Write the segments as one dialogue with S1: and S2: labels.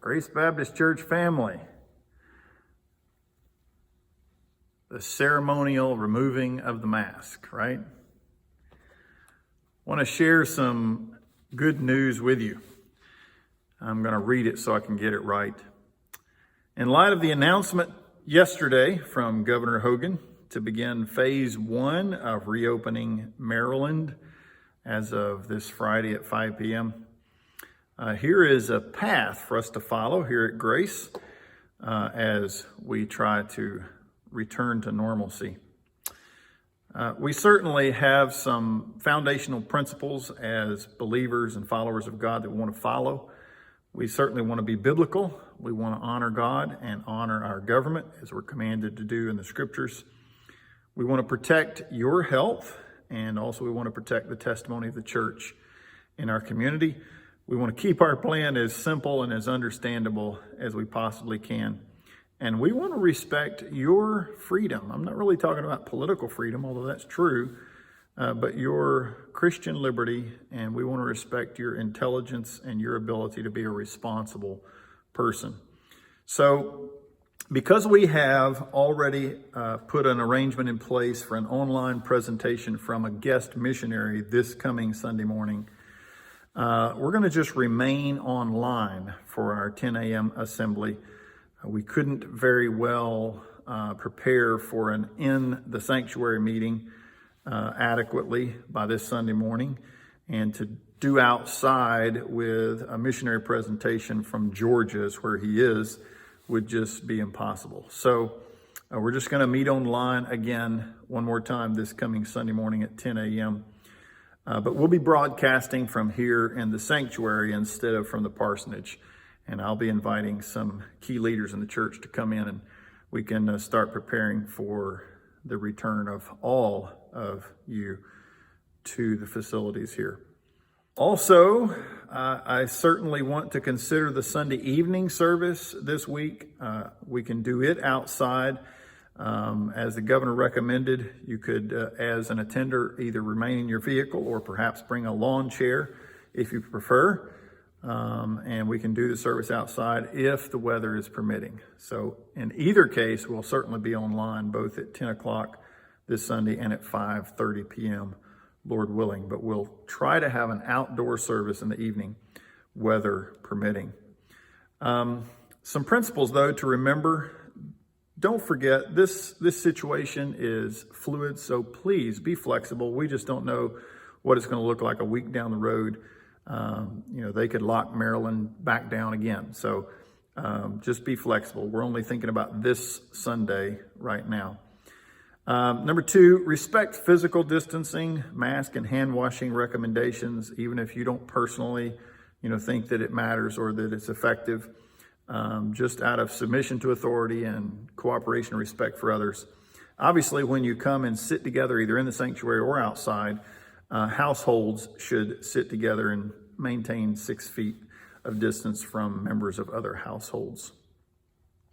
S1: Grace Baptist Church family, the ceremonial removing of the mask, right? I want to share some good news with you. I'm going to read it so I can get it right. In light of the announcement yesterday from Governor Hogan to begin phase 1 of reopening Maryland as of this Friday at 5 p.m., here is a path for us to follow here at Grace as we try to return to normalcy. We certainly have some foundational principles as believers and followers of God that we want to follow. We certainly want to be biblical. We want to honor God and honor our government as we're commanded to do in the scriptures. We want to protect your health, and also we want to protect the testimony of the church in our community. We want to keep our plan as simple and as understandable as we possibly can. And we want to respect your freedom. I'm not really talking about political freedom, although that's true, but your Christian liberty, and we want to respect your intelligence and your ability to be a responsible person. So, because we have already put an arrangement in place for an online presentation from a guest missionary this coming Sunday morning, we're going to just remain online for our 10 a.m. assembly. We couldn't very well prepare for an in the sanctuary meeting adequately by this Sunday morning, and to do outside with a missionary presentation from Georgia, is where he is, would just be impossible. So we're just going to meet online again one more time this coming Sunday morning at 10 a.m. But we'll be broadcasting from here in the sanctuary instead of from the parsonage. And I'll be inviting some key leaders in the church to come in, and we can start preparing for the return of all of you to the facilities here. Also, I certainly want to consider the Sunday evening service this week. We can do it outside. As the governor recommended, you could, as an attender, either remain in your vehicle or perhaps bring a lawn chair if you prefer. And we can do the service outside if the weather is permitting. So in either case, we'll certainly be online both at 10 o'clock this Sunday and at 5:30 p.m., Lord willing. But we'll try to have an outdoor service in the evening, weather permitting. Some principles, though, to remember. Don't forget, this situation is fluid, so please be flexible. We just don't know what it's going to look like a week down the road. They could lock Maryland back down again. So just be flexible. We're only thinking about this Sunday right now. Number 2, respect physical distancing, mask and hand washing recommendations, even if you don't personally, think that it matters or that it's effective. Just out of submission to authority and cooperation and respect for others. Obviously, when you come and sit together, either in the sanctuary or outside, households should sit together and maintain 6 feet of distance from members of other households.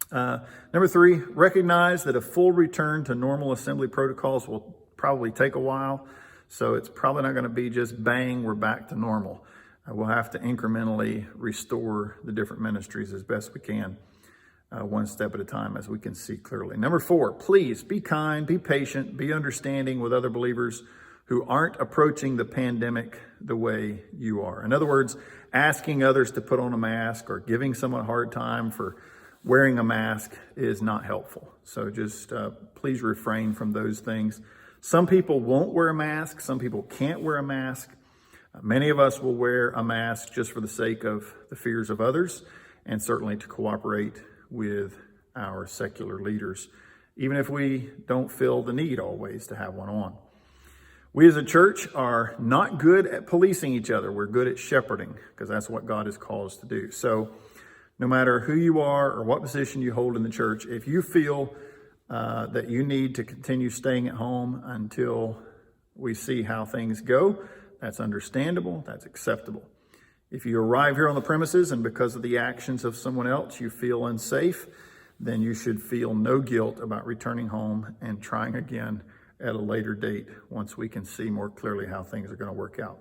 S1: Number 3, recognize that a full return to normal assembly protocols will probably take a while. So it's probably not going to be just bang, we're back to normal. We'll have to incrementally restore the different ministries as best we can, one step at a time as we can see clearly. Number 4, please be kind, be patient, be understanding with other believers who aren't approaching the pandemic the way you are. In other words, asking others to put on a mask or giving someone a hard time for wearing a mask is not helpful. So just please refrain from those things. Some people won't wear a mask. Some people can't wear a mask. Many of us will wear a mask just for the sake of the fears of others, and certainly to cooperate with our secular leaders, even if we don't feel the need always to have one on. We as a church are not good at policing each other. We're good at shepherding, because that's what God has called us to do. So no matter who you are or what position you hold in the church, if you feel that you need to continue staying at home until we see how things go, that's understandable, that's acceptable. If you arrive here on the premises and because of the actions of someone else you feel unsafe, then you should feel no guilt about returning home and trying again at a later date once we can see more clearly how things are going to work out.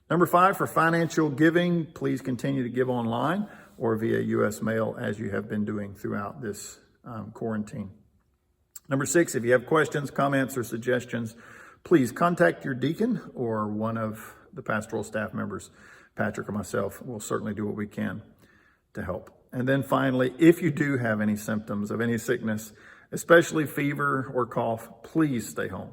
S1: Number 5, for financial giving, please continue to give online or via U.S. mail as you have been doing throughout this quarantine. Number 6, if you have questions, comments, or suggestions, please contact your deacon or one of the pastoral staff members, Patrick or myself. We'll certainly do what we can to help. And then finally, if you do have any symptoms of any sickness, especially fever or cough, please stay home.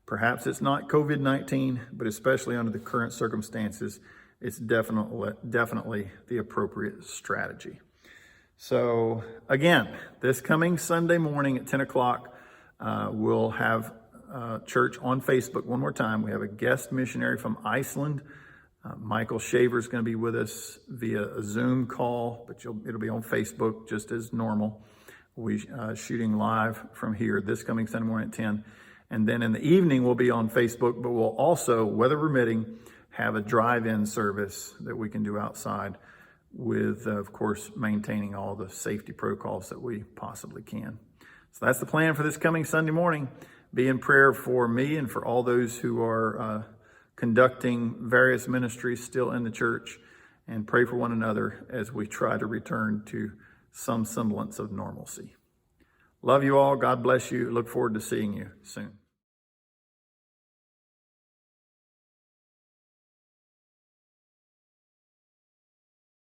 S1: Perhaps it's not COVID-19, but especially under the current circumstances, it's definitely the appropriate strategy. So again, this coming Sunday morning at 10 o'clock, we'll have church on Facebook one more time. We have a guest missionary from Iceland. Michael Shaver is going to be with us via a Zoom call, but it'll be on Facebook just as normal. We're shooting live from here this coming Sunday morning at 10. And then in the evening, we'll be on Facebook, but we'll also, weather permitting, have a drive-in service that we can do outside with, of course, maintaining all the safety protocols that we possibly can. So that's the plan for this coming Sunday morning. Be in prayer for me and for all those who are conducting various ministries still in the church, and pray for one another as we try to return to some semblance of normalcy. Love you all. God bless you. Look forward to seeing you soon.